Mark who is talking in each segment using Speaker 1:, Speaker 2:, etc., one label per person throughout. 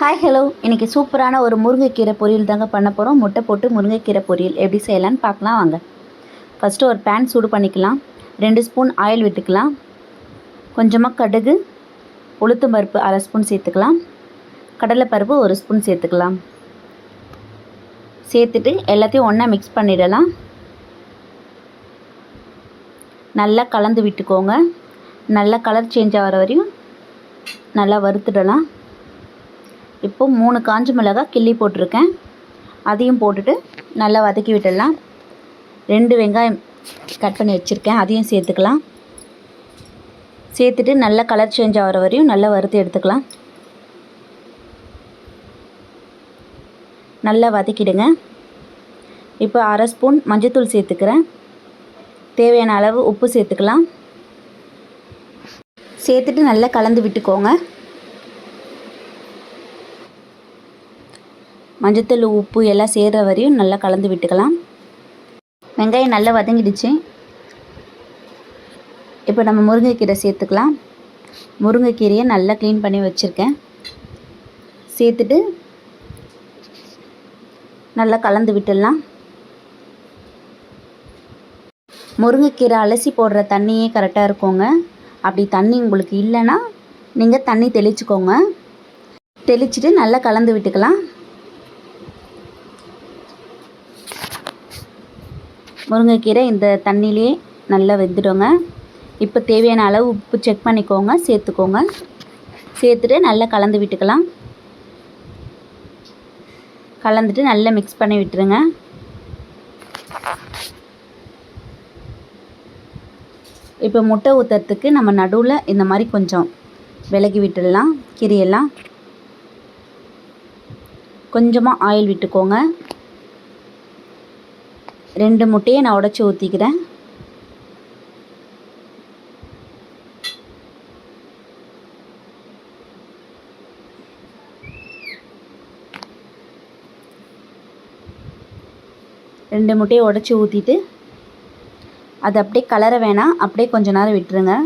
Speaker 1: Hi hello, இன்றைக்கி சூப்பரான ஒரு முருங்கைக்கீரை பொரியல் தாங்க பண்ண போகிறோம். முட்டை போட்டு முருங்கைக்கீரை பொரியல் எப்படி செய்யலான்னு பார்க்கலாம் வாங்க. ஃபஸ்ட்டு ஒரு பேன் சூடு பண்ணிக்கலாம். 2 ஸ்பூன் ஆயில் விட்டுக்கலாம். கொஞ்சமாக கடுகு, உளுத்தம் பருப்பு 1/2 ஸ்பூன் சேர்த்துக்கலாம். கடலைப்பருப்பு 1 ஸ்பூன் சேர்த்துக்கலாம். சேர்த்துட்டு எல்லாத்தையும் ஒன்றா மிக்ஸ் பண்ணிடலாம். நல்லா கலந்து விட்டுக்கோங்க. நல்லா கலர் சேஞ்ச் ஆகிற வரையும் நல்லா வறுத்துடலாம். இப்போ 3 காஞ்ச மிளகாய் கிள்ளி போட்டிருக்கேன். அதையும் போட்டுட்டு நல்லா வதக்கி விட்டுடலாம். 2 வெங்காயம் கட் பண்ணி வச்சுருக்கேன், அதையும் சேர்த்துக்கலாம். சேர்த்துட்டு நல்லா கலர் சேஞ்ச் ஆகிற வரையும் நல்லா வறுத்து எடுத்துக்கலாம். நல்லா வதக்கிடுங்க. இப்போ 1/2 ஸ்பூன் மஞ்சள்தூள் சேர்த்துக்கிறேன். தேவையான அளவு உப்பு சேர்த்துக்கலாம். சேர்த்துட்டு நல்லா கலந்து விட்டுக்கோங்க. மஞ்சத்தூள் உப்பு எல்லாம் சேர்கிற வரையும் நல்லா கலந்து விட்டுக்கலாம். வெங்காயம் நல்லா வதங்கிடுச்சு. இப்போ நம்ம முருங்கைக்கீரை சேர்த்துக்கலாம். முருங்கைக்கீரையை நல்லா க்ளீன் பண்ணி வச்சுருக்கேன். சேர்த்துட்டு நல்லா கலந்து விட்டுடலாம். முருங்கைக்கீரை அலசி போடுற தண்ணியே கரெக்டாக இருக்குங்க. அப்படி தண்ணி உங்களுக்கு இல்லைன்னா நீங்கள் தண்ணி தெளிச்சுக்கோங்க. தெளிச்சுட்டு நல்லா கலந்து விட்டுக்கலாம். முருங்கைக்கீரை இந்த தண்ணியிலே நல்லா வெந்துடுங்க. இப்போ தேவையான அளவு உப்பு செக் பண்ணிக்கோங்க, சேர்த்துக்கோங்க. சேர்த்துட்டு நல்லா கலந்து விட்டுக்கலாம். கலந்துட்டு நல்லா மிக்ஸ் பண்ணி விட்டுருங்க. இப்போ முட்டை ஊற்றுறதுக்கு நம்ம நடுவில் இந்த மாதிரி கொஞ்சம் விலகி விட்டுடலாம். கீரையெல்லாம் கொஞ்சமாக ஆயில் விட்டுக்கோங்க. 2 முட்டையை நான் உடைச்சி ஊற்றிக்கிறேன். ரெண்டு முட்டையை உடைச்சி ஊற்றிட்டு அது அப்படியே கலர வேணாம், அப்படியே கொஞ்ச நேரம் விட்டுருங்க.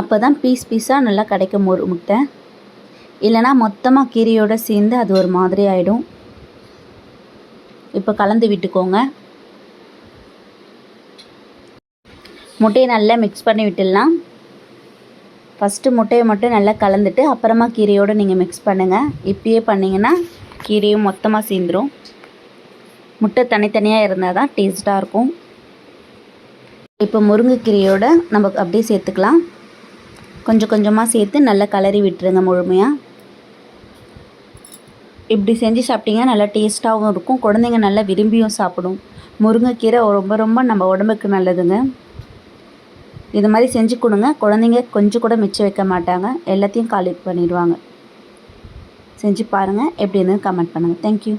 Speaker 1: அப்போ தான் பீஸ் பீஸாக நல்லா கிடைக்கும் ஒரு முட்டை. இல்லைனா மொத்தமாக கீரையோடு சேர்ந்து அது ஒரு மாதிரி ஆகிடும். இப்போ கலந்து விட்டுக்கோங்க. முட்டையை நல்லா மிக்ஸ் பண்ணி விட்டுடலாம். ஃபஸ்ட்டு முட்டையை மட்டும் நல்லா கலந்துட்டு அப்புறமா கீரையோடு நீங்கள் மிக்ஸ் பண்ணுங்கள். இப்பயே பண்ணிங்கன்னா கீரையும் மொத்தமாக சேர்ந்துடும். முட்டை தனித்தனியாக இருந்தால் தான் டேஸ்ட்டாக இருக்கும். இப்போ முருங்கைக்கீரையோடு நம்ம அப்படியே சேர்த்துக்கலாம். கொஞ்சம் கொஞ்சமாக சேர்த்து நல்லா கலரி விட்டுருங்க முழுமையாக. இப்படி செஞ்சு சாப்பிட்டிங்கன்னா நல்லா டேஸ்ட்டாகவும் இருக்கும். குழந்தைங்க நல்லா விரும்பியும் சாப்பிடும். முருங்கைக்கீரை ரொம்ப ரொம்ப நம்ம உடம்புக்கு நல்லதுங்க. இது மாதிரி செஞ்சு கொடுங்க. குழந்தைங்க கொஞ்சம் கூட மிச்சம் வைக்க மாட்டாங்க, எல்லாத்தையும் காலி பண்ணிடுவாங்க. செஞ்சு பாருங்கள், எப்படின்னு கமெண்ட் பண்ணுங்கள். தேங்க்யூ.